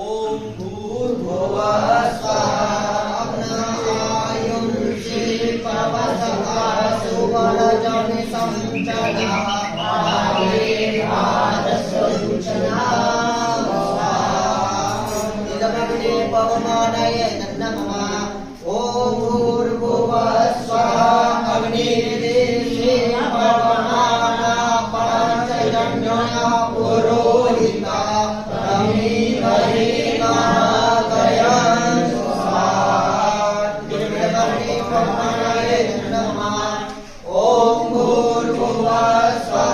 ओम भूर्भुवः स्वः आयुष्ये पवसः सुवर्णजनि संचरः इदमग्ने पवमानये नमः ओम भूर्भुवः स्वः अग्निर्देशे पवमाना पाञ्चजन्यः पुरोहिता रमीमहे महागयं स्वाहा इदमग्ने पवमानये नमः ओम भूर्भुवः स्वः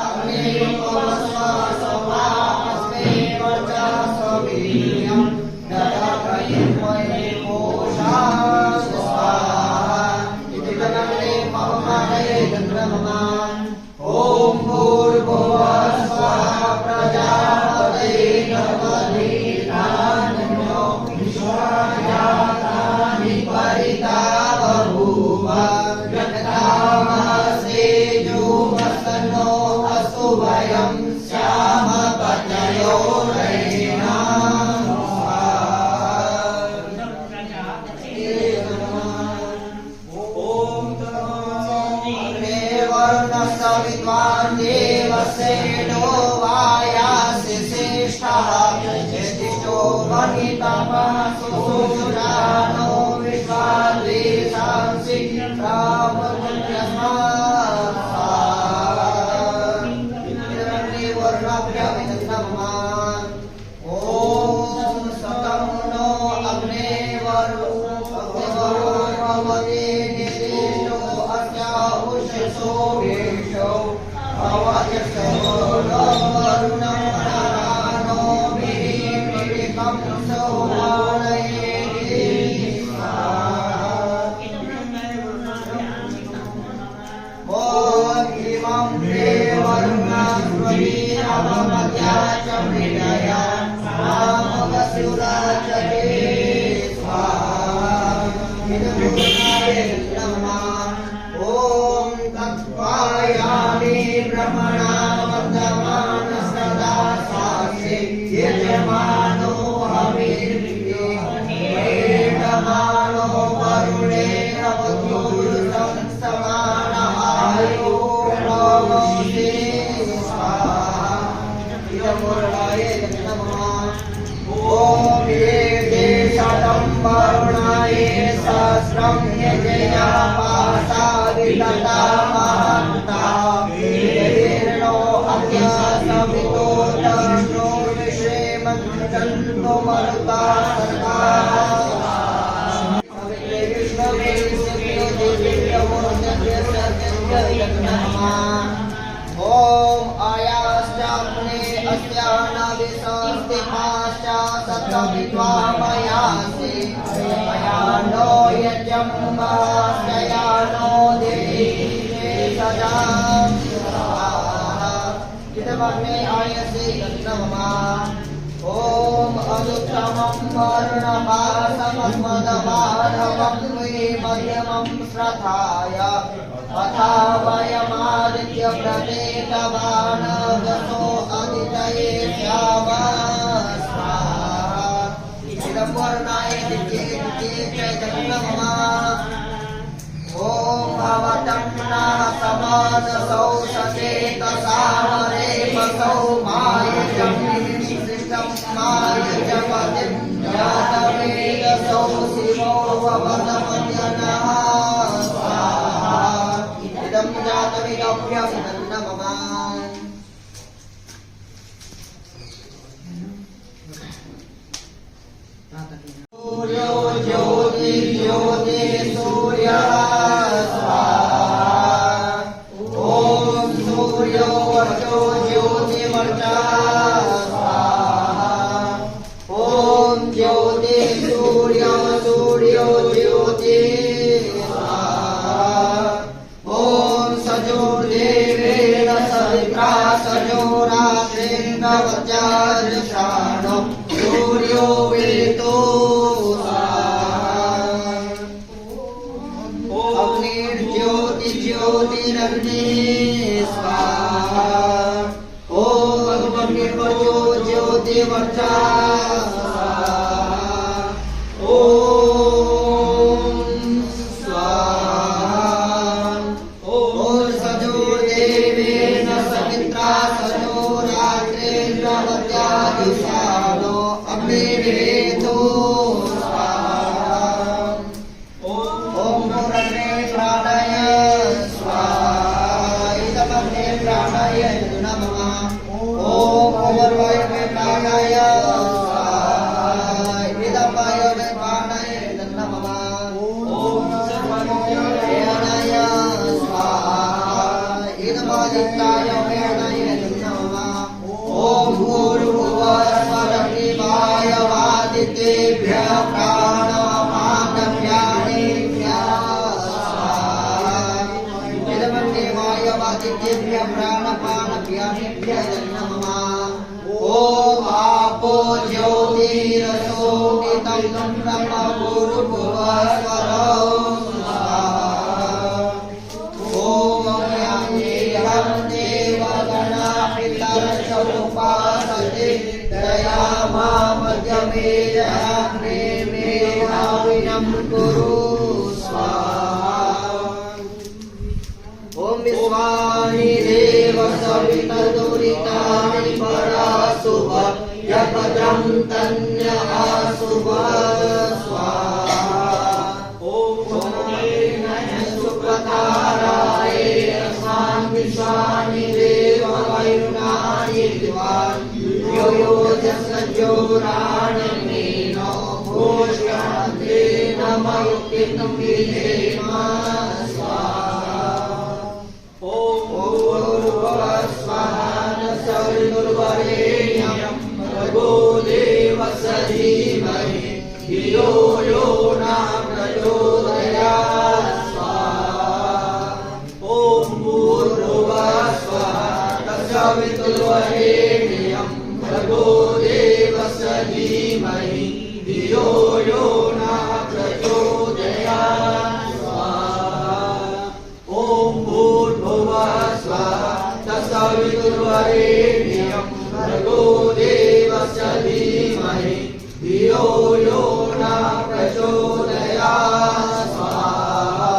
अग्निर्भुवः स्वः स्ववीर्यं ददामहे पोषा स्वाहा इदमग्ने पवमानये नमः ओम भूर्भुवः स्वः प्रजापतये नमः विश्वजातानि परिता बभूव यथामसेजुमसनो असुभयं श्याम पतयो विद्वान् देवसेनो वायासि श्रेष्ठः यतिष्ठो वनितमः सुरानो विश्वाद्वेषांसि ओम सतं नो अग्ने वरुणो भवते निर्दिष्टो अस्या उषसो वेशो भवयसो वरुणं नानो मिहिमिहिकं सौमानये ओम इमं ते वरुणास्वरीरममत्या च मृडया मामवसुराचरे स्वाहा इदमुनाये नमः ओम तत्त्वायामि ब्रह्मणा वर्धमान सदा साक्षी यजमानो हविर्विदे वेदमानो वरुणेन वधूर्तं समानः आयो नमस्ते स्वाहा इदमुनाये नमः ओम ये शतं वरुणाये सहस्रं यजया पासा विदता महन्ता वीर्नो अभ्यासमितो दर्शो विश्वेमन्तन्तो मरुता सदा ओम आयाश्चाग्ने अस्यानविसस्तिपाश्च सत्तविद्वामयासि मयानो यजम्बाश्चयानो देवीशे सदा स्वाहा इदमग्ने आयसे नमः ओम अनुत्तमं वर्णभासमस्मदमाधवं वै मध्यमं श्रद्धाय तथा वयमादित्यप्रदेशवानवसो अदितये श्याम स्वाहा इदं वर्णाय दित्ये च नमः ओम भवतं नः समानसौ सचेतसामरेमसौ मायजं सृष्टं मायजपतिं जातवेदसौ शिवो भवतमन्यनः स्वाहा इदं जातवेदभ्यं नमः सूर्यो ज्योतिर्ज्योति सूर्यः स्वाहा ओम सूर्यो वर्चो ज्योतिर्वर्चः स्वाहा ओम ज्योति सूर्यो सूर्यो ज्योति स्वाहा ओम सजोर्देवेन सवित्रा सजोरात्रेन्द्रवज्रादृशाणो सूर्यो वेतो अग्निर्ज्योतिर्ज्योतिरग्ने स्वाहा वर्चो ज्योतिर्वर्चा ओम स्वाहा ओम सजो देवेन सवित्रा सजो रात्रेन्द्रवत्या दिशानो अग्निवेदो ओम आपो ज्योतिरसो नितं ब्रह्म भूर्भुवस्वरो ओम यं देवगणा पितरसमुपासते दयामा मध्यमे जहाग्ने मे भाविनं कुरु स्वाहा ओम विश्वानि देव सवितदुरितानि पराशुभ यभद्रं तन्यहासुभ स्वाहा ओम सुप्रताराय अस्मान् विश्वानि देव वैरुणानि दिवान् यो यो जसज्योराणमेनो भूष्यन्ते नमयुक्तिं विधेम भर्गो देवस्य धीमहि धियो यो न प्रचोदयात् स्वाहा ॐ भूर्भुवः स्वः तत्सवितुर्वरेण्यं भर्गो देवस्य धीमहि धियो यो न प्रचोदयात् स्वाहा ॐ भूर्भुवः स्वः तत्सवितुर्वरेण्यं भर्गो देवस्य धीमहि धियो यो न प्रचोदयात् स्वाहा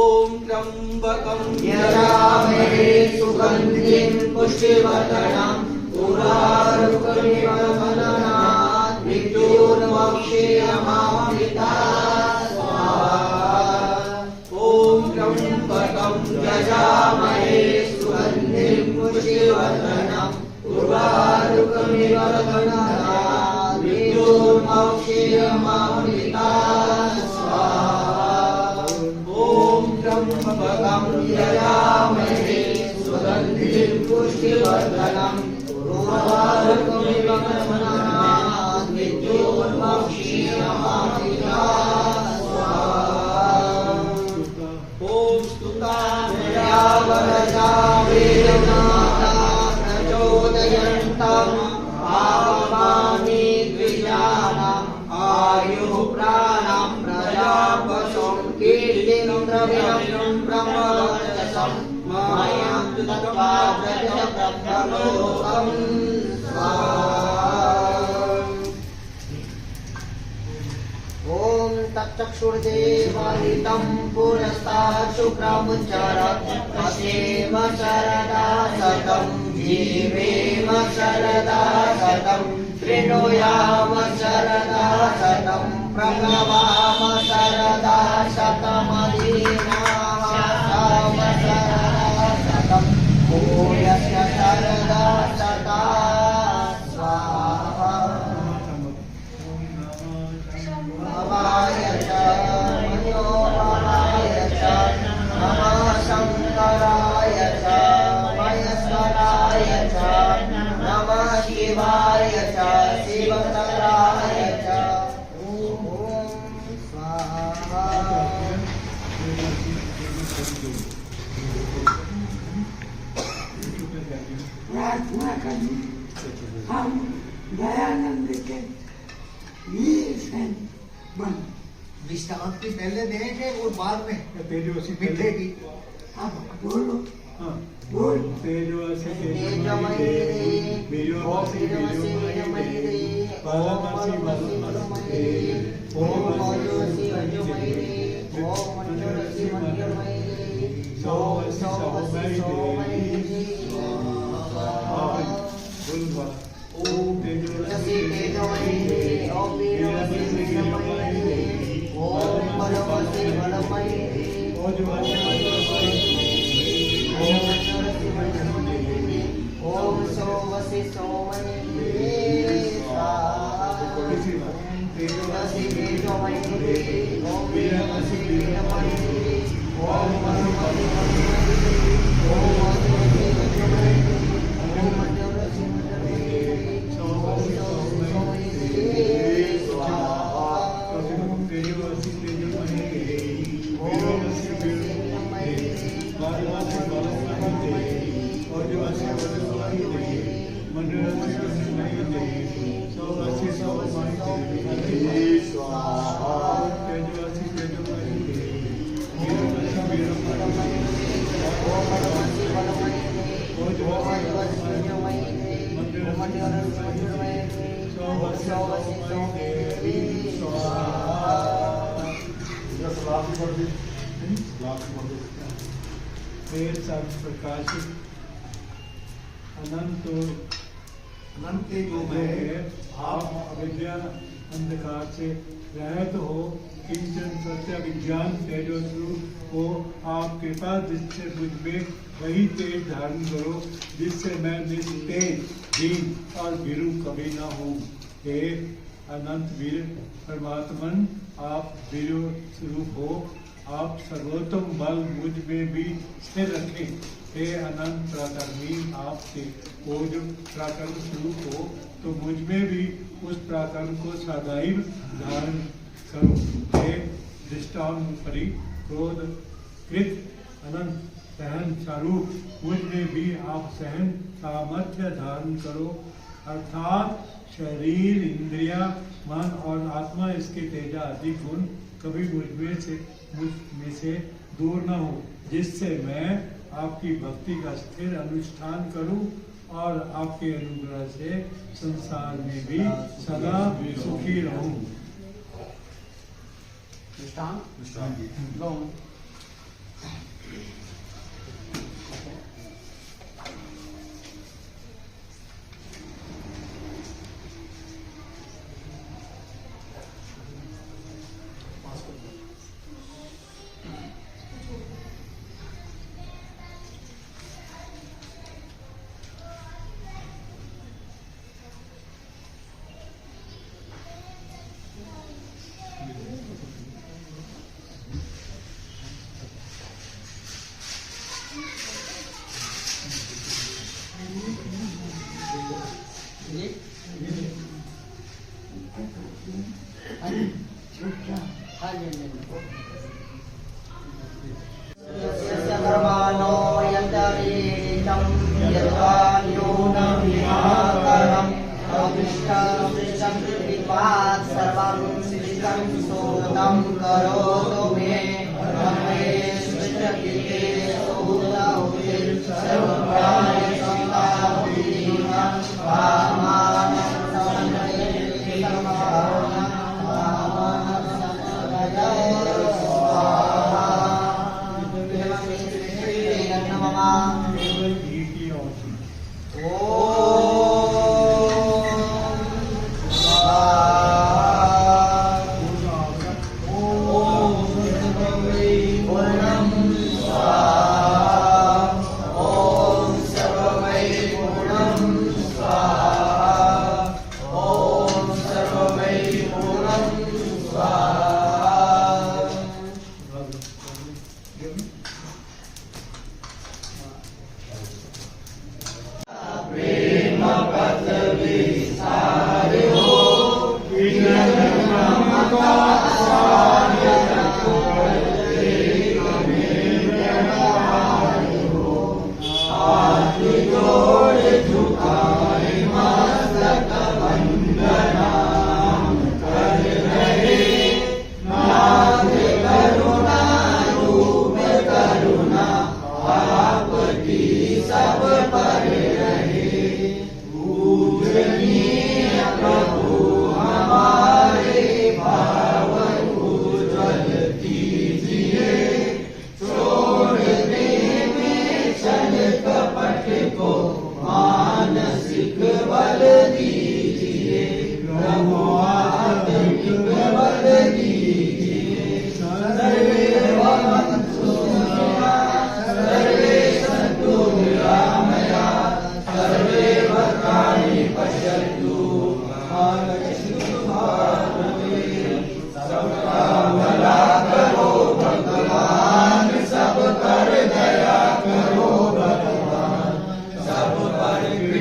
ॐ त्र्यम्बकं यजामहे सुगन्धिं पुष्टिवर्धनं उर्वारुकमिव बन्धनात् मृत्युर्मोक्षयमामृतात् स्वाहा ॐ त्र्यम्बकं यजामहे सुगन्धिं पुष्टिवर्धनं उर्वारुकमिव बन्धनात् मृत्युर्मोक्षयमामृतात् स्वाहा ॐ त्र्यम्बकं यजामहे सुगन्धिं पुष्टिवर्धनं उर्वारुकमिव बन्धनात् मृत्युर्मोक्षयमामृतात् स्वाहा ॐ स्तुतामया वरदा वेदनाथा प्रचोदयन्तं आवानि द्विजानाम् आयुः प्राणां प्रजापशुं कीर्तिं द्रव्यं ब्रह्मवर्चसं मायां दत्त्वा व्रजप्रभलोकं स्वाहा ॐ तच्चक्षुर्देवहितं पुरस्तात् शुक्रमुच्चरत् पश्येम शरदा शतं जीवेम शरदा शतं शृणुयाम शरदा शतं प्रणवाम शरदा शतमदीनाम शरदा शतं भूयस्य शरदा शता स्वाहा भवाय च मनोभवाय च नमः शङ्कराय च महेश्वराय च नमः शिवाय च शिवतराय च ॐ स्वाहा प्रार्थना करनी हम दयानंद के वीर हैं बन विश्रांति पहले देंगे और बाद में तेजस्वी मिटेगी। अब बोलो हाँ बोल तेजस्वी तेजमयी बीजोमसि बीजोमयि दे फलमसि फलमसि दे ओम अजोमसि अजोमयि दे ओम मंजोमसि मंजोमयि दे सोमसि सोमयि दे ओम तेजोमसि तेजोमयि दे ओम वीरमसि वीरमयि दे ओम बलमसि बलमयि दे ओजमसि ओजमयि दे ओम सोमसि सोमयि दे तेजोमसि तेजोमयि दे ओम वीरमसि वीरमयि दे ओम बलमसि बलमयि दे ओम अजमसि अजमयि दे ओम मंजोमसि मंजोमयि दे सोमसि सोमयि दे स्वाहा तेजोमसि तेजोमयि दे वीरमसि वीरमयि दे बलमसि बलमयि दे ओजमसि ओजमयि दे मंजोमसि मंजोमयि दे सोमसि सोमयि दे स्वाहा तेजोमसि तेजोमयि दे वीरमसि वीरमयि दे ओम बलमसि बलमयि दे ओजमसि ओजमयि दे मंजोमसि मंजोमयि दे सोमसि सोमयि दे स्वाहा वेद सब प्रकाशित अनंत के जो मैं आप अविद्या अंधकार से रहित हो किंचन सत्य विज्ञान तेजस्वरूप हो आप कृपा जिससे मुझ में वही तेज धारण करो जिससे मैं निस्तेज दीन और भीरू कभी न हूँ। हे अनंत वीर परमात्मन आप वीर स्वरूप हो आप सर्वोत्तम बल मुझ में भी स्थिर रखें। हे अनंत पराक्रमी आपके ओज पराक्रम स्वरूप हो तो मुझ में भी उस पराक्रम को सदैव धारण करो। हे दृष्टांत परि क्रोध कृत अनंत सहन स्वरूप मुझ में भी आप सहन सामर्थ्य धारण करो अर्थात शरीर इंद्रिया मन और आत्मा इसके तेजा आदि गुण कभी मुझ में से दूर न हो जिससे मैं आपकी भक्ति का स्थिर अनुष्ठान करूं और आपके अनुग्रह से संसार में भी सदा सुखी रहूं। कर्माणो यन्तरीतं यथा न्यूनं विहाकरम् अभिष्टं कृत्वात् सर्वं सृष्टं सोदं करोतु मे ब्रह्मे सृष्टकृते सोदौते सर्वप्राणिसंताभूतिः वामानं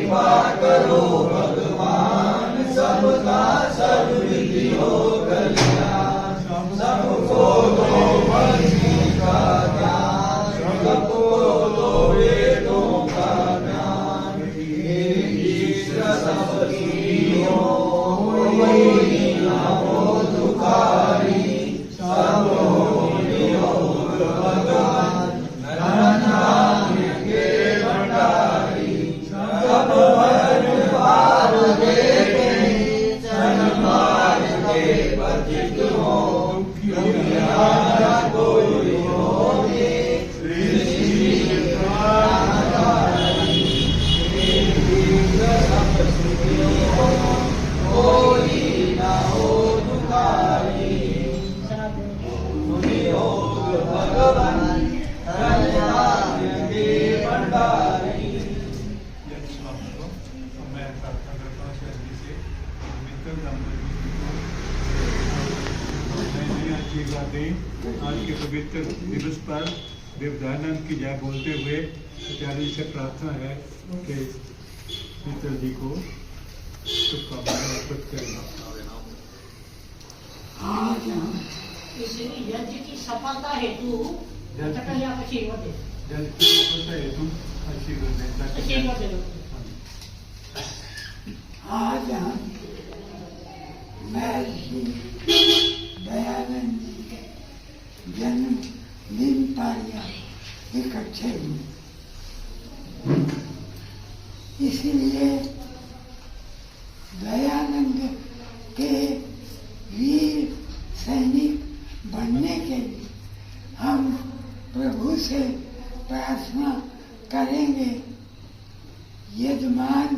कृपा करो भगवान, सबका सद्विधि हो कल्याण। सबको दो भक्ति का ज्ञान, सबको दो वेदों का ज्ञान। हे ईश्वर सबकी हो, कोई न हो दुखारी। सब हो नियोग भगवान, धन्य के भंडारी। सब भर पार देते, संसार के पतित हो। दुखिया न कोई होगी, सृष्टि प्राणधारी। हे ईश्वर सब सुखी हो, कोई न हो दुखारी। नियोग भगवान, धन्य के भंडारी। मैं प्रार्थना करता हूँ शादी से मित्र नई आशीर्वाद दें। आज के पवित्र दिवस पर देवदानंद की जय बोलते हुए आचार्य से प्रार्थना है कि मित्र जी को शुभकामनाएं अर्पित करें। आज हम इस यज्ञ की सफलता हेतु आशीर्वाद दे। जल की सफलता हेतु आशीर्वाद दें। आज हम महर्षि दयानंद जी के जन्मदिन पारियां इकट्ठे हुए, इसलिए दयानंद के वीर सैनिक बनने के लिए हम प्रभु से प्रार्थना करेंगे। यजमान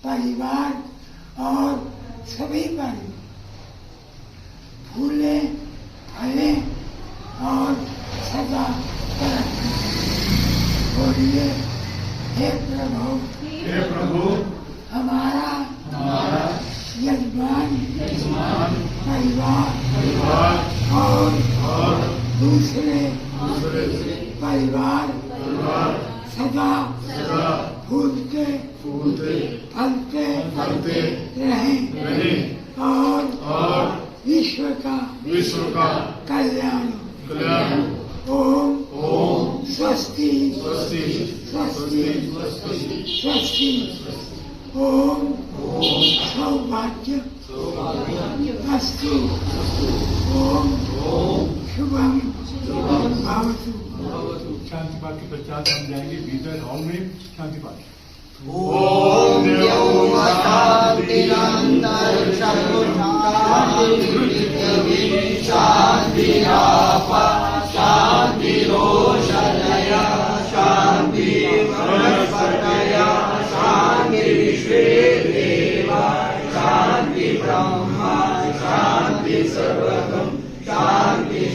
परिवार और सभी पर फूले फले और सदा तरक्की बोलिए। हे प्रभु हमारा यजमान परिवार और दूसरे परिवार सदा फूलते फलते रहें और विश्व का कल्याण। ओम स्वस्ति ओम सौभाग्य अस्तु। ओम शुभम भवतु। शांति पाठ के पश्चात हम जाएंगे भीतर हॉल में शांति पाठ। ओम द्यौः शान्तिरन्तरिक्षं शान्तिः शान्तिरापः शान्तिरोषधयः शान्तिः वनस्पतयः शान्तिर्विश्वे देवाः शान्तिः ब्रह्म शान्तिः सर्वगं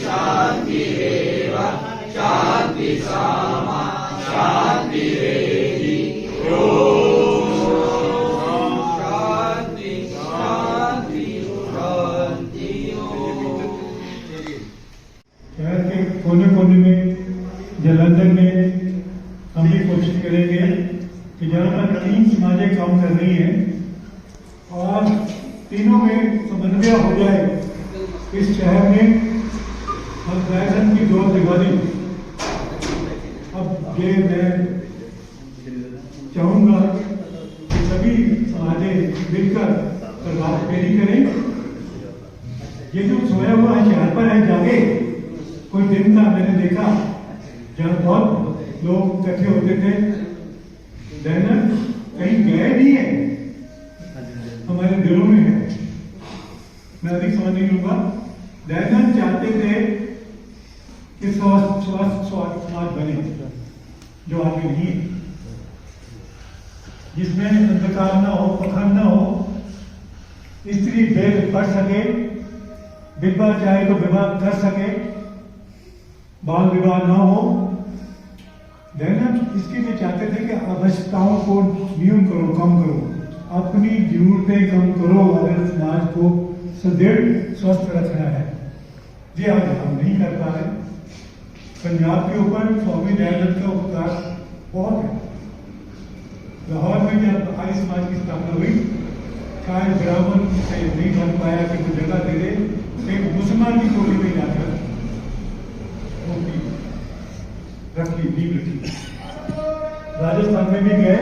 शान्तिरेव शान्तिः सामा शान्तिरेधि। शहर के कोने कोने में जलंधर में हम भी कोशिश करेंगे कि जहाँ पर 3 समाजें काम कर रही हैं और तीनों में समन्वय हो जाए। इस शहर में हम ड्रैगन की दौड़ दिखा दें। अब ये मैं चाहूँगा कि सभी समाजें मिलकर प्रभात फेरी करें। ये जो सोया हुआ शहर पर है जागे, कोई दिन था मैंने देखा जहाँ बहुत लोग इकट्ठे होते थे। दयानंद कहीं गए नहीं है, हमारे दिलों में है। मैं अधिक समझ नहीं लूंगा। दयानंद चाहते थे कि स्वस्थ समाज बने, जो आगे नहीं है, जिसमें अंधकार न हो, पखंड न हो, स्त्री भेद पढ़ सके, विधवा चाहे तो विवाह कर सके, बाल विवाह न हो। दयानंद इसके लिए चाहते थे कि आवश्यकताओं को न्यून करो, कम करो, अपनी जरूरतें कम करो अगर समाज को सुदृढ़ स्वस्थ रखना है। ये आज हम नहीं कर पा रहे। पंजाब के ऊपर स्वामी दयानंद का उपकार बहुत है। लाहौर में जब आर्य समाज की स्थापना हुई, शायद ब्राह्मण से नहीं बन पाया कि वो जगह दे दे, एक मुसलमान की टोली में जाकर टोपी रखी, नींव रखी। राजस्थान में भी गए,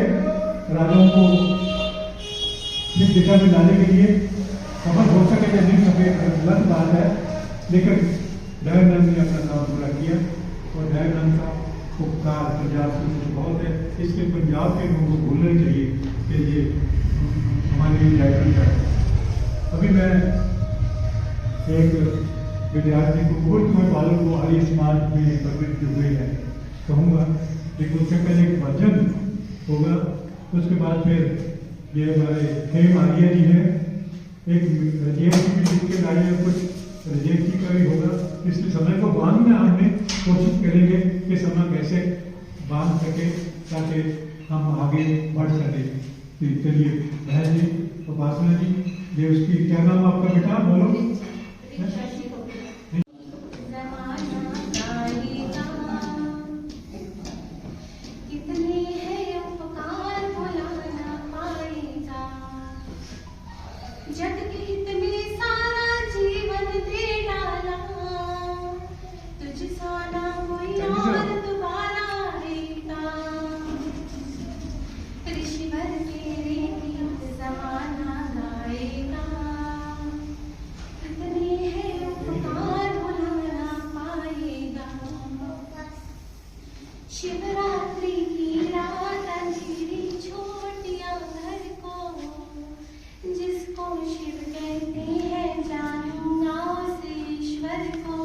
राजाओं को इस दिशा में लाने के लिए सफल हो सके या नहीं सके गलत बात है, लेकिन दयानंद ने अपना काम पूरा किया और दयानंद का उपकार पंजाब से बहुत है। इसलिए पंजाब के लोगों को भूलना चाहिए कि ये हमारे लिए दयानंद है। अभी मैं एक विद्यार्थी को और कोई बालों को आर्य समाज में प्रवृत्त हुए हैं कहूँगा, लेकिन उससे पहले एक भजन होगा, उसके बाद फिर ये हमारे खेम आर्य जी हैं, एक रजेश जी भी लिख के लाए हैं, कुछ रजेश जी का भी होगा। इसलिए समय को बांधना हमने कोशिश करेंगे कि समय कैसे बांध सके ताकि हम आगे बढ़ सके। चलिए बहन जी, उपासना जी, ये उसकी क्या नाम आपका बेटा बोलो? शिवरात्रि की रात अंधेरी छोटिया घर को, जिसको शिव कहते हैं जानूंगा उस ईश्वर को।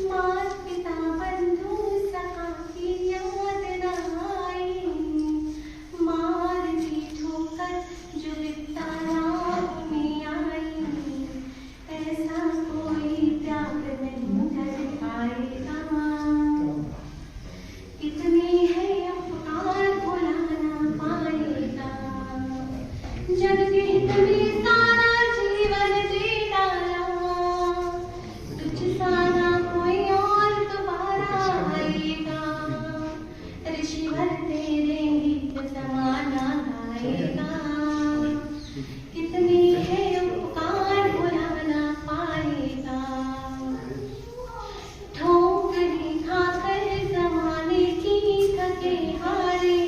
माता पिता बंधु सखा की याद न आई, मार दी ठोकर जो विपदा राह में आई। ऐसा कोई त्याग नहीं कर पाएगा, कितने है उपकार भुलाना पाएगा। जग के हित में सारा जीवन दे डाला, तुझ सारा कोई और दोबारा आएगा। ऋषिवर तेरे गीत समाना गाएगा, कितने है उपकार भुलाना पाएगा। ठोकरें खाकर जमाने की थके हारे,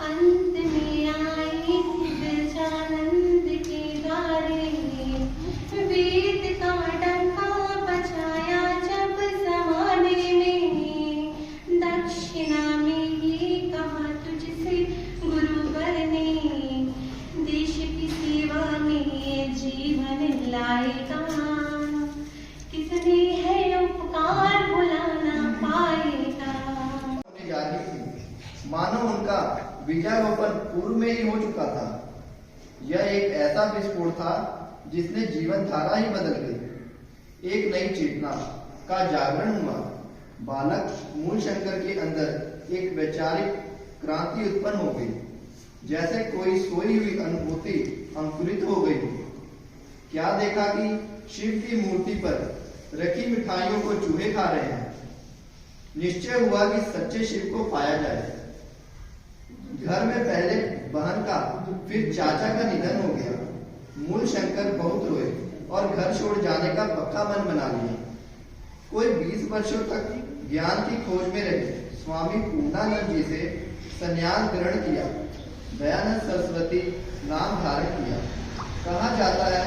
अंत में आए विरजानंद के द्वारे। वेद का डंका बजाया जब जमाने में, दक्षिणा में ये कहा तुझसे गुरुवर ने। देश की सेवा में जीवन लाएगा, किसने है उपकार भुलाना पाएगा। जारी थी, मानो उनका बीजारोपण पूर्व में ही हो चुका था। यह एक ऐसा विस्फोट था जिसने जीवन धारा ही बदल गई। एक नई चेतना का जागरण हुआ। बालक मूल शंकर के अंदर एक वैचारिक क्रांति उत्पन्न हो गई, जैसे कोई सोई हुई अनुभूति अंकुरित हो गई। क्या देखा कि शिव की मूर्ति पर रखी मिठाइयों को चूहे खा रहे हैं। निश्चय हुआ कि सच्चे शिव को पाया जाए। घर में पहले बहन का फिर चाचा का निधन हो गया। मूल शंकर बहुत रोए और घर छोड़ जाने का पक्का मन बना लिया। कोई 20 वर्षों तक ज्ञान की खोज में रहे स्वामी पूर्णानंद जी से संन्यास ग्रहण किया। दयानंद सरस्वती नाम धारण किया। कहा जाता है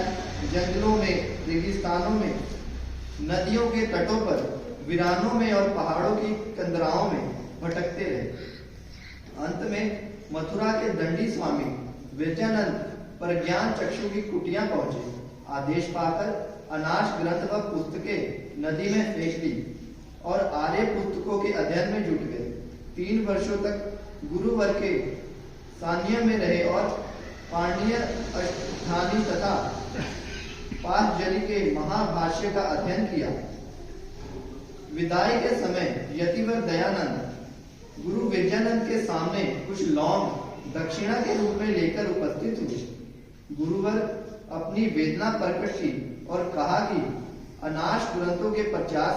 जंगलों में, रेगिस्तानों में, नदियों के तटों पर, वीरानों में और पहाड़ों की कंदराओं में भटकते रहे। अंत में मथुरा के दंडी स्वामी विजयानंद पर ज्ञान चक्षु की कुटिया पहुंचे। आदेश पाकर अनाश ग्रंथ व पुस्तकें नदी में फेंक दी और आर्य पुस्तकों के अध्ययन में जुट गए। 3 वर्षों तक गुरुवर के सानिध्य में रहे और पाणिनीय अष्टानी तथा पातंजलि के महाभाष्य का अध्ययन किया। विदाई के समय यतिवर दयानंद गुरु विजयानंद के सामने कुछ लौंग दक्षिणा के रूप में लेकर उपस्थित हुए। गुरुवर अपनी वेदना प्रकट की और कहा कि अनाश ग्रंथों के प्रचार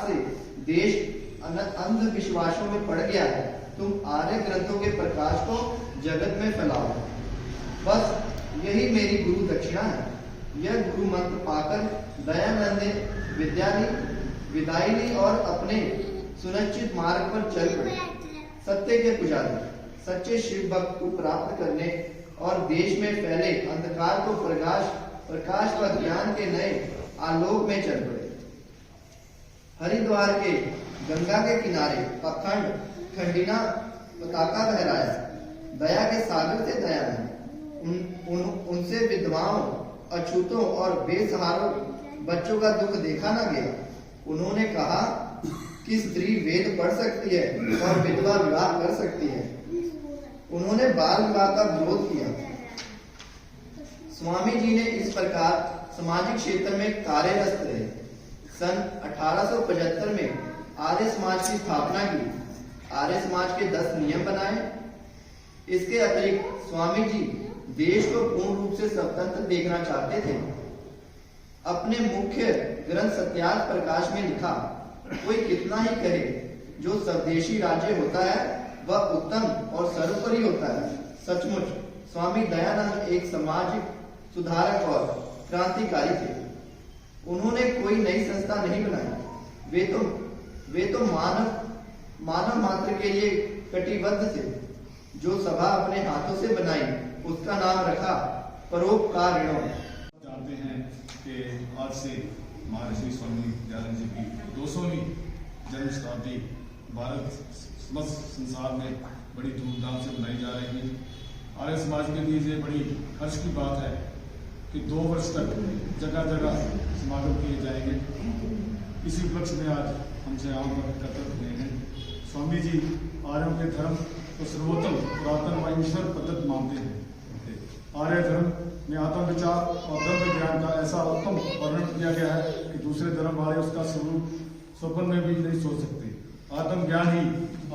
से देश अंधविश्वासों में पड़ गया है। तुम आर्य ग्रंथों के प्रकाश को जगत में फैलाओ। बस यही मेरी गुरु दक्षिणा है। यह गुरु मंत्र पाकर दयानंद ने विदायनी और अपने सुनिश्चित मार्ग पर चल पड़े। सत्य के पुजारी, सच्चे शिव भक्त को प्राप्त करने और देश में फैले अंधकार को प्रकाश व ज्ञान के नए आलोक में चल पड़े। हरिद्वार के गंगा के किनारे अखंड खंडिना पताका लहराया। दया के सागर से दयानंद उनसे विधवाओं, अछूतों और बेसहारों बच्चों का दुख देखा ना गया। उन्होंने कहा कि स्त्री वेद पढ़ सकती है और विधवा विवाह कर सकती है। उन्होंने बाल विवाह का विरोध किया। स्वामी जी ने इस प्रकार सामाजिक क्षेत्र में कार्यरत रहे। सन 1875 में आर्य समाज की स्थापना की। आर्य समाज के 10 नियम बनाए। इसके अतिरिक्त स्वामी जी देश को पूर्ण रूप से स्वतंत्र देखना चाहते थे। अपने मुख्य ग्रंथ सत्यार्थ प्रकाश में लिखा, कोई कितना ही कहे, जो स्वदेशी राज्य होता है वह उत्तम और सर्वोपरि होता है। सचमुच स्वामी दयानंद एक सामाजिक सुधारक और क्रांतिकारी थे। उन्होंने कोई नई संस्था नहीं बनाई। वे तो मानव मात्र के लिए कटिबद्ध थे। जो सभा अपने हाथों से बनाई उसका नाम रखा परोपकार। जानते हैं कि आज से महर्षि स्वामी दयानंद जी की 200वीं जन्म शताब्दी भारत समस्त संसार में बड़ी धूमधाम से मनाई जा रही है। आर्य समाज के लिए ये बड़ी हर्ष की बात है कि 2 वर्ष तक जगह जगह समागम किए जाएंगे। इसी उपलक्ष्य में आज हमसे यहाँ पर एकत्रित हुए हैं। स्वामी जी आर्यों के धर्म को सर्वोत्तम, पुरातन व ईश्वर पद्धत मानते हैं। आर्य धर्म में आत्म विचार और ब्रह्म ज्ञान का ऐसा उत्तम वर्णन किया गया है कि दूसरे धर्म वाले उसका स्वरूप स्वप्न में भी नहीं सोच सकते। आत्म ज्ञान ही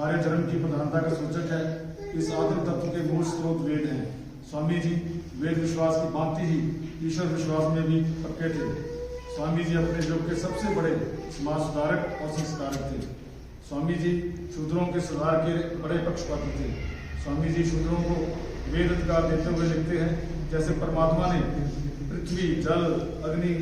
आर्य धर्म की प्रधानता का सूचक है। इस आत्म तत्व के मूल स्रोत वेद हैं। स्वामी जी वेद विश्वास की भांति ही ईश्वर विश्वास में भी पक्के थे। स्वामी जी अपने युग के सबसे बड़े समाज सुधारक और संस्कारक थे। स्वामी जी शूद्रों के सुधार के बड़े पक्षपाती थे। स्वामी जी शूद्रों को वेद अधिकार देते हुए लिखते हैं, जैसे परमात्मा ने पृथ्वी, जल, अग्नि,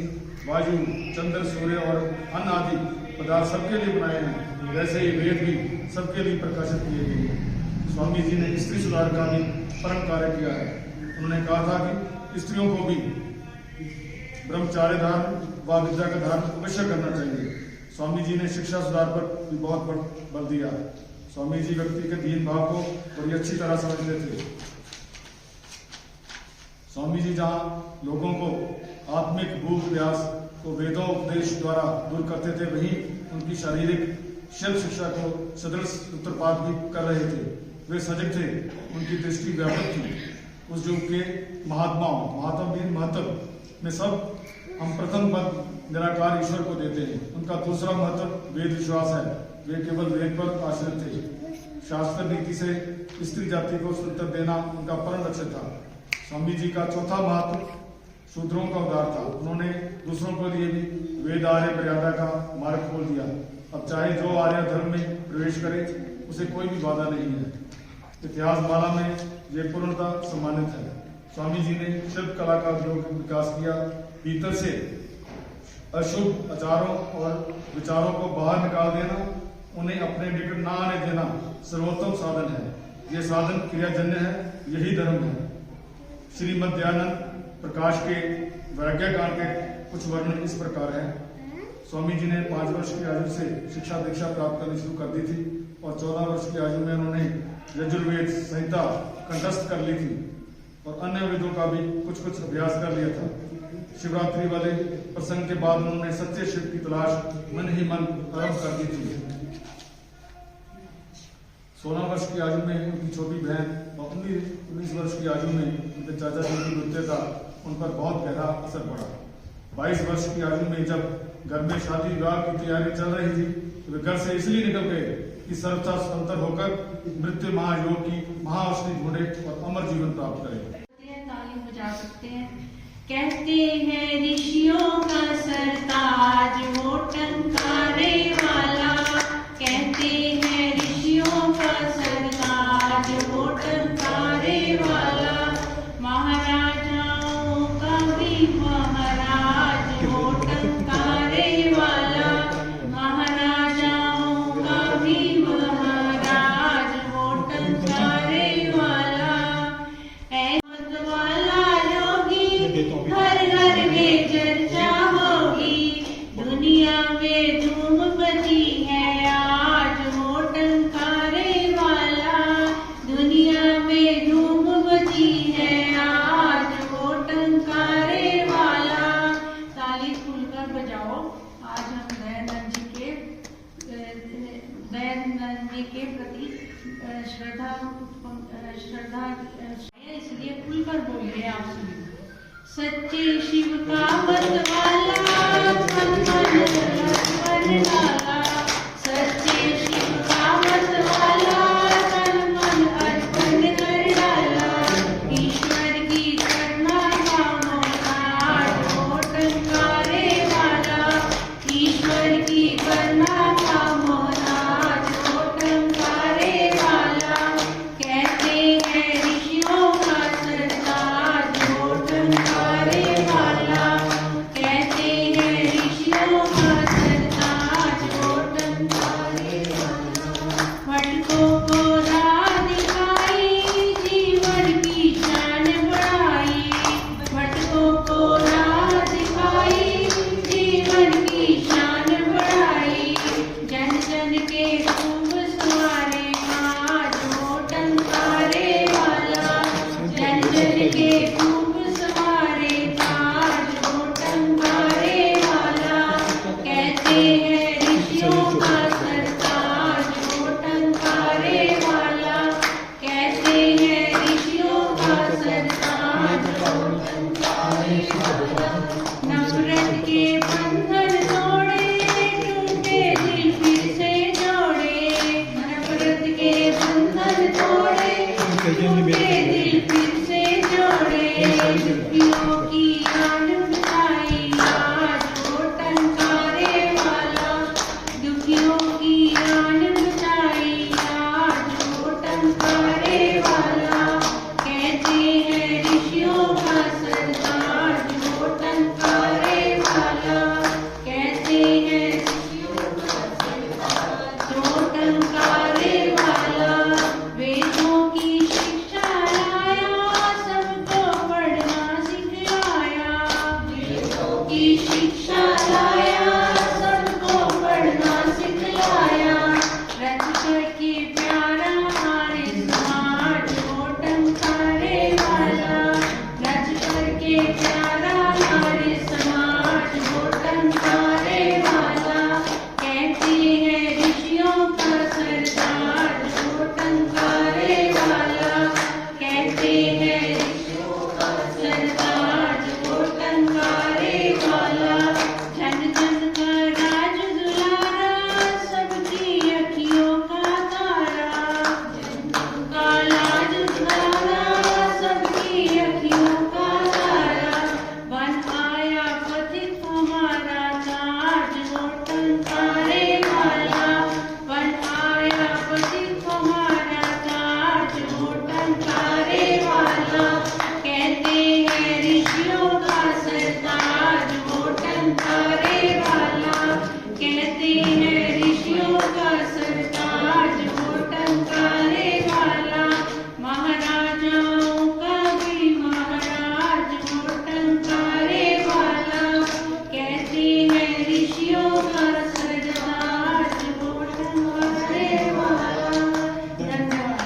वायु, चंद्र, सूर्य और अन्न आदि पदार्थ सबके लिए बनाए हैं, वैसे ही वेद भी सबके लिए प्रकाशित किए गए हैं। स्वामी जी ने स्त्री सुधार का भी परम कार्य किया है। उन्होंने कहा था कि स्त्रियों को भी ब्रह्मचार्य धारण व विद्या का धारण अवश्य करना चाहिए। स्वामी जी ने शिक्षा सुधार पर भी बहुत बल दिया। स्वामी जी व्यक्ति के दीन भाव को बड़ी अच्छी तरह समझते थे। स्वामी जी जहाँ लोगों को आत्मिक भूख प्यास को वेदोपदेश द्वारा दूर करते थे, वहीं उनकी शारीरिक शिल्प शिक्षा को सदृढ़ सूत्रपात भी कर रहे थे। वे सजग थे, उनकी दृष्टि व्यापक थी। उस युग के महत्व में सब हम प्रथम पद निराकार ईश्वर को देते हैं। उनका दूसरा महत्व वेद विश्वास है। वे केवल वेद पर आश्रित थे। शास्त्र नीति से स्त्री जाति को स्वतंत्र देना उनका परम लक्ष्य था। स्वामी जी का चौथा महत्व शूद्रों का उद्धार था। उन्होंने दूसरों के लिए भी वेद आर्य मर्यादा का मार्ग खोल दिया। अब चाहे जो आर्य धर्म में प्रवेश करे उसे कोई भी बाधा नहीं है। इतिहास माला में ये पूर्णता सम्मानित है। स्वामी जी ने शिल्प कला का विकास किया। भीतर से अशुभ आचारों और विचारों को बाहर निकाल देना, उन्हें अपने निकट न आने देना सर्वोत्तम साधन है। ये साधन क्रियाजन्य है, यही धर्म है। श्रीमद् दयानंद प्रकाश के वैज्ञाकांड के कुछ वर्णन इस प्रकार है। स्वामी जी ने 5 वर्ष की आयु से शिक्षा दीक्षा प्राप्त करनी शुरू कर दी थी और 14 वर्ष की आयु में उन्होंने यजुर्वेद संहिता कंठस्थ कर ली थी और अन्य वेदों का भी कुछ अभ्यास कर लिया था। शिवरात्रि वाले प्रसंग के बाद उन्होंने सच्चे शिव की तलाश मन ही मन आरंभ कर दी थी। 16 वर्ष की आयु में उनकी छोटी बहन और 19 वर्ष की आयु में उनके चाचा जी की मृत्यु उन पर बहुत गहरा असर पड़ा। 22 वर्ष की आयु में जब घर में शादी विवाह की तैयारी चल रही थी, तो वे घर से इसलिए निकल गए कि सर्वथा स्वतंत्र होकर मृत्यु महायोग की महाऔषधि ढूंढे और अमर जीवन प्राप्त करें। ताली बजा सकते हैं। कहते हैं ऋषियों का सरताज वो टंकारे वाला, कहते हैं ऋषियों का सरताज वो टंकारे वाला, महाराजाओं का भी महाराज वो टंकारे वाला, महाराजाओं का भी महाराज वो टंकारे वाला। ऐसा वाला योगी हर घर में चर्चा होगी, दुनिया में धूम बची है आज वो टंकारे वाला, दुनिया में धूम बची है आज वो टंकारे वाला। ताली खुलकर बजाओ। आज हम दयानंद जी के प्रति श्रद्धा इसलिए खुलकर बोल रहे हैं आप सभी। सच्चे शिव का मत वाला मन वाला, सच्चे शिव का मत वाला तन मन अर्पण कर डाला, ईश्वर की करना कामों आज वो टंकारे वाला, ईश्वर की करना कामों आज वो टंकारे वाला। कहते हैं ऋषियों का सरताज वो टंकारे वाला, कहते हैं ऋषियों का सरताज वो टंकारे वाला। भटकों को राह दिखाई, जीवन की शान बढ़ाई, भटकों को राह दिखाई, जीवन की शान बढ़ाई, जन जन के खूब सवारे आज वो टंकारे वाला, जन जन के खूब सवारे आज वो टंकारे वाला। कहते हैं ऋषियों का सरताज वो टंकारे वाला, कहते हैं ऋषियों का सरताज वो टंकारे वाला। नफरत के बंधन तोड़े, टूटे दिल फिर से जोड़े, नफरत के बंधन तोड़े, टूटे दिल फिर से जोड़े, दुखियों की आन बुझाई आज वो टंकारे वाला, दुखियों की आन बुझाई आज वो टंकारे वाला। कहते हैं ऋषियों का सरताज वो टंकारे वाला, कहते हैं ऋषियों का सरताज वो टंकारे वाला। वेदों की शिक्षा लाया, सबको पढ़ना सिखलाया, वेदों की शिक्षा लाया, सबको पढ़ना सिखलाया, रच करके प्यारा हमारे समाज वो टंकारे वाला, रच करके प्यारा हमारे समाज वो टंकारे वाला। कहते हैं ऋषियों का सरताज वो टंकारे वाला, कहते हैं ऋषियों का सरताज वो टंकारे वाला। जन जन का राज दुलारा, सबकी अखियों का तारा, जन जन का लाज दुलारा, सबकी अखियों का तारा, बन आया पथिक हमारा ताज वो टंकारे वाला, बन आया पथिक हमारा ताज वो टंकारे वाला। कहते हैं ऋषियों का सरताज वो टंकारे वाला, कहते हैं ऋषियों का सरताज वो टंकारे वाला, महाराजाओं का भी महाराज वो टंकारे वाला। कहते हैं ऋषियों का सरताज वो टंकारे वाला। धन्यवाद।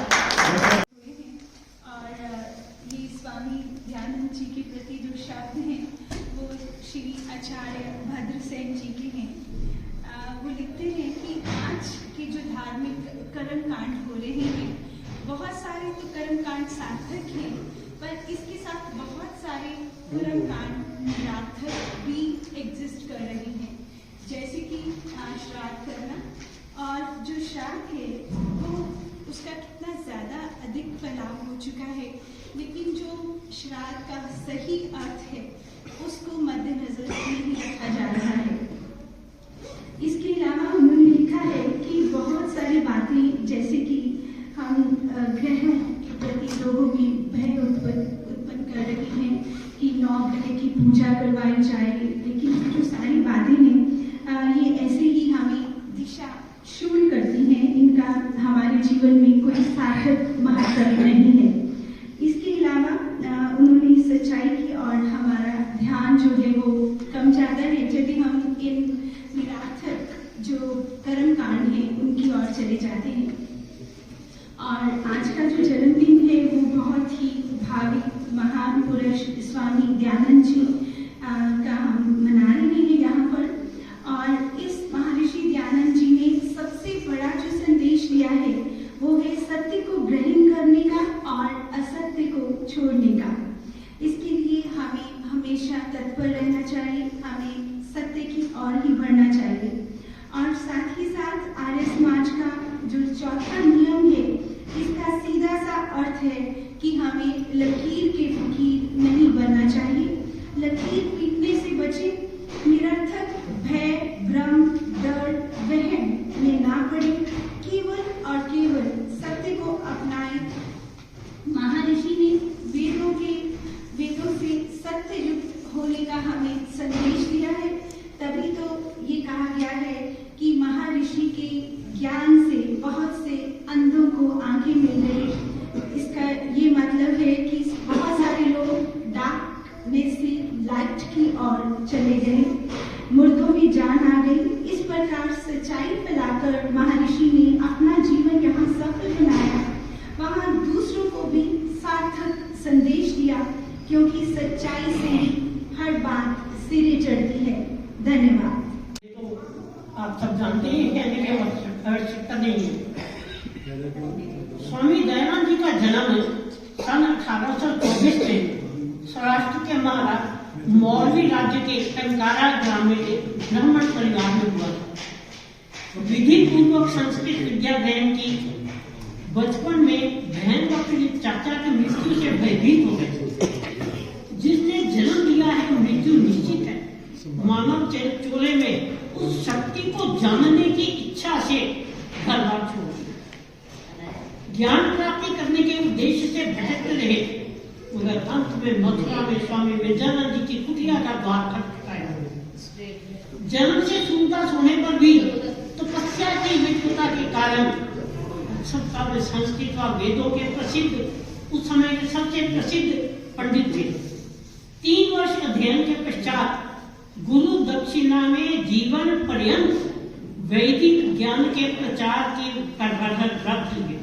और ये स्वामी दयानंद जी के प्रति जो शब्द हैं वो श्री आचार्य भद्रसेन जी के हैं। वो लिखते हैं कि आज के जो धार्मिक कर्म कांड हो रहे हैं, बहुत सारे तो कर्म कांड सार्थक हैं, पर इसके साथ बहुत सारे कर्म कांड निरार्थक भी एग्जिस्ट कर रहे हैं, जैसे कि श्राद्ध करना। और जो श्राद्ध है वो उसका कितना ज़्यादा अधिक फैलाव हो चुका है, लेकिन जो श्राद्ध का सही अर्थ है उसको मद्देनजर नहीं रखा जा रहा है। इसके अलावा उन्होंने लिखा है कि बहुत सारी बातें, जैसे कि हम ग्रहों लोगों में भय उत्पन्न कर रही हैं कि 9 ग्रह की पूजा करवाई जाए, लेकिन जो सारी बातें हैं ये ऐसे ही हमें दिशा शून्य करती हैं, इनका हमारे जीवन में कोई सार्थक महत्व नहीं है। इसके अलावा उन्होंने सच्चाई की और हमारा ध्यान जो है वो कम ज़्यादा है यदि हम इन निरार्थक जो कर्म कांड हैं उनकी ओर चले जाते हैं। और आज का जो जन्मदिन है वो बहुत ही भावी महान पुरुष स्वामी दयानंद जी का हम मना रहे हैं यहाँ पर। और इस महर्षि दयानंद जी ने सबसे बड़ा जो संदेश दिया है वो है सत्य को ग्रहण करने का और असत्य को छोड़ने का। इसके लिए हमें हमेशा तत्पर रहना चाहिए, हमें सत्य की ओर ही बढ़ना चाहिए। और साथ ही साथ आर्य समाज का जो चौथा नियम है इसका सीधा सा अर्थ है कि हमें लकीर के फकीर नहीं बनना चाहिए। लकीर पीटने से बचे, निरर्थक भय भ्रम डर वहम में ना पड़े, केवल और केवल सत्य को अपनाएं। महर्षि ने वेदों से सत्य युक्त होने का हमें संदेश दिया है, तभी तो ये कहा गया है कि महर्षि के ज्ञान से बहुत से अंधों को आंखें मिल गई। इसका ये मतलब है कि बहुत सारे लोग डार्क में से लाइट की ओर चले गए, मुर्दों में जान आ गई। इस प्रकार सच्चाई फैलाकर महर्षि ने अपना जीवन यहाँ सफल बनाया, वहाँ दूसरों को भी सार्थक संदेश दिया, क्योंकि सच्चाई से ही हर बात सिरे चढ़ती है। धन्यवाद। तो आप सब जानते हैं, कहने की आवश्यकता नहीं है। स्वामी दयानंद जी का जन्म सन 1824 में सौराष्ट्र के महाराज मौलवी राज्य के टंकारा ग्राम में ब्राह्मण परिवार में हुआ था। विधि पूर्वक संस्कृत विद्या ग्रहण की। बचपन में बहन व पीड़ित चाचा की मृत्यु से भयभीत हो गए। जिसने जन्म दिया है वो मृत्यु निश्चित है। मानव चोले में उस शक्ति को जानने की इच्छा से घर बार छोड़ ज्ञान प्राप्ति करने के उद्देश्य से बहते रहे, मगर अंत में मथुरा में स्वामी विवेकानंद जी की कुटिया का द्वार खटखटाया। जन्म से सूरदास होने पर भी तपस्या की विफलता के कारण सत्ता में संस्कृत व वेदों के प्रसिद्ध, उस समय के सबसे प्रसिद्ध पंडित थे। 3 वर्ष अध्ययन के पश्चात गुरु दक्षिणा में जीवन पर्यंत वैदिक ज्ञान के प्रचार की करबढ़ रख ली।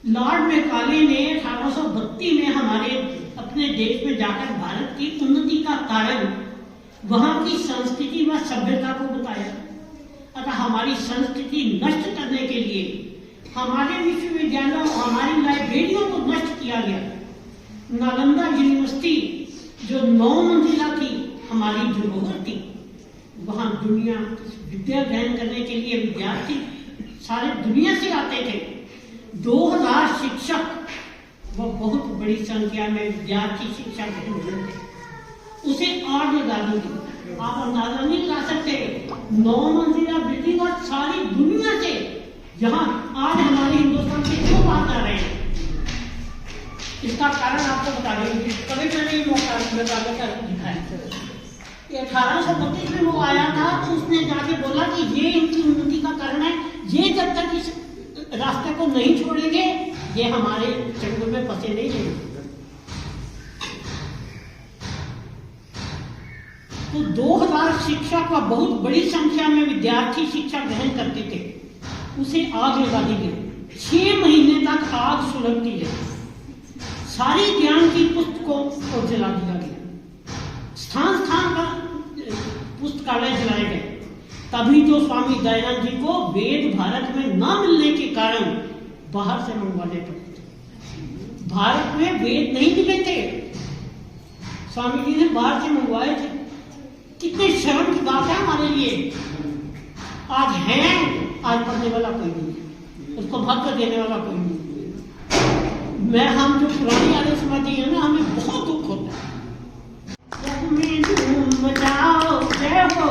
लॉर्ड मैकाले ने 1832 में हमारे अपने देश में जाकर भारत की उन्नति का कारण वहां की संस्कृति व सभ्यता को बताया। अतः हमारी संस्कृति नष्ट करने के लिए हमारे विश्वविद्यालयों और हमारी लाइब्रेरियों को नष्ट किया गया। नालंदा यूनिवर्सिटी जो 9 मंजिला थी, हमारी धरोहर थी, वहां दुनिया विद्या ग्रहण करने के लिए विद्यार्थी सारे दुनिया से आते थे। 2000 शिक्षक व बहुत बड़ी संख्या में विद्यार्थी शिक्षा ग्रहण करते। उसे और लगा दी, आप अंदाजा नहीं लगा सकते। 9 मंजिला बिल्डिंग और सारी दुनिया से यहाँ आज हमारे हिंदुस्तान के क्यों बात आ रहे हैं, इसका कारण आपको बता देंगे। कभी मैंने ये मौका कर दिखाया। 1832 में वो आया था, तो उसने जाके बोला कि ये इनकी उन्नति का कारण है, ये जब तक इस रास्ते को नहीं छोड़ेंगे ये हमारे जंगल में फंसे नहीं रहेंगे। तो 2000 शिक्षक व बहुत बड़ी संख्या में विद्यार्थी शिक्षा ग्रहण करते थे, उसे आग लगा दी गई। 6 महीने तक आग सुलगती है। सारी ज्ञान की पुस्तकों को जला दिया गया। स्थान स्थान पर पुस्तकालय जलाए गए। तभी तो स्वामी दयानंद जी को वेद भारत में न मिलने के कारण बाहर से मंगवाने पड़े। भारत में वेद नहीं मिले थे, स्वामी जी ने बाहर से मंगवाए थे। कितने शर्म की बात है हमारे लिए। आज है, आज पढ़ने वाला कोई नहीं, उसको भक्त देने वाला कोई नहीं। हम जो पुरानी आदत समझती है ना, हमें बहुत दुख होता है। बजाओ जय हो,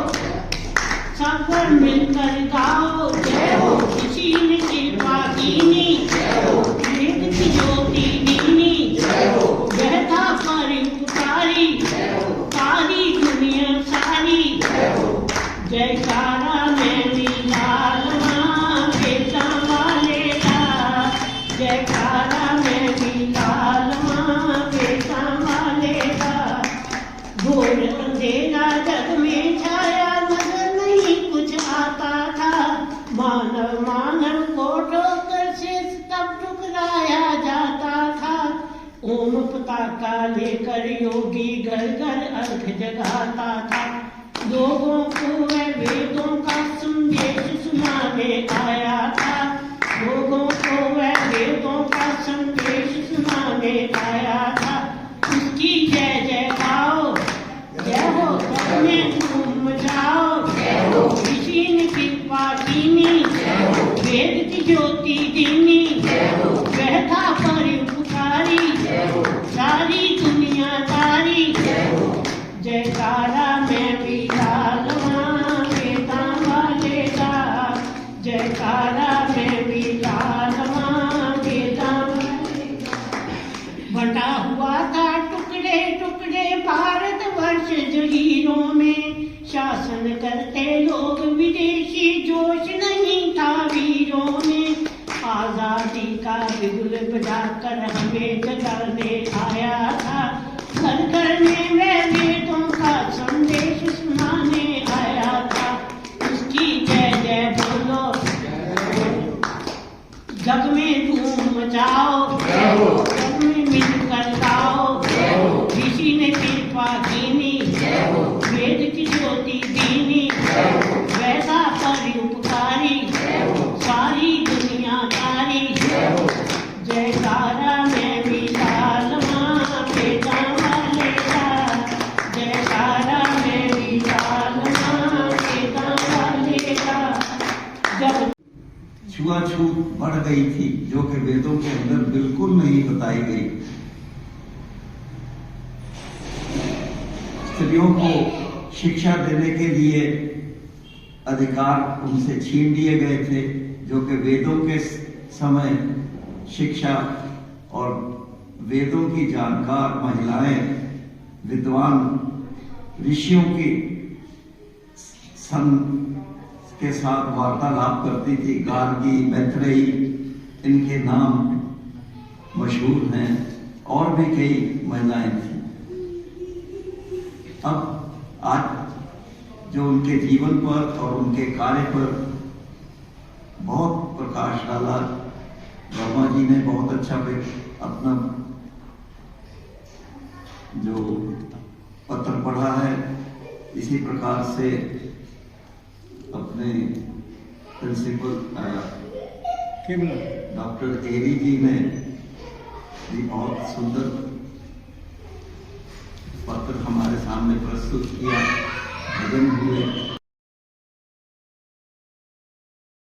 सब मिलकर गाओ जय हो, किसी ने कृपा की नहीं, वेद की ज्योति पताका लेकर योगी घर घर अर्घ जगाता था। लोगों को वह वेदों का संदेश सुनाने आया था। लोगों को वह वेदों का संदेश सुनाने आया था। उसकी जय जय गाओ, जय हो में धूम मचाओ, ऋषि ने कृपा कीनी, वेद की ज्योति दीनी, वह था परोपकारी, सारी दुनिया तारी। जयकारा में भी लालवा वेदा वाले का, जयकारा में भी लालवा वेदा वाले का। बटा हुआ था टुकड़े टुकड़े भारतवर्ष जगीरों में, शासन करते लोग विदेशी, जोश नहीं था वीरों में। आजादी का बिगुल बजाकर हमें जगाने आया था। घर घर में वह वेदों का संदेश सुनाने आया था। उसकी जय जय बोलो, जग में धूम मचाओ, जग में मिलकर गाओ, ऋषि ने कृपा कीनी, वेद की ज्योति दीनी, वैसा परोपकारी, सारी दुनिया तारी। जयकारा में भी लालवा वेदा वाले का, जयकारा में भी लालवा वेदा वाले का। जब छुआछूत बढ़ गई थी, जो कि वेदों के अंदर बिल्कुल नहीं बताई गई। स्त्रियों को शिक्षा देने के लिए अधिकार उनसे छीन लिए गए थे, जो कि वेदों के समय शिक्षा और वेदों की जानकार महिलाएं विद्वान ऋषियों की के साथ वार्तालाप करती थी। गार्गी, मैत्रेयी, इनके नाम मशहूर हैं, और भी कई महिलाएं थी। अब आज जो उनके जीवन पर और उनके कार्य पर बहुत प्रकाश डाला, वर्मा जी ने बहुत अच्छा अपना जो पत्र पढ़ा है, इसी प्रकार से अपने प्रिंसिपल डॉक्टर एरी जी ने भी बहुत सुंदर पत्र हमारे सामने प्रस्तुत किया। भजन हुए,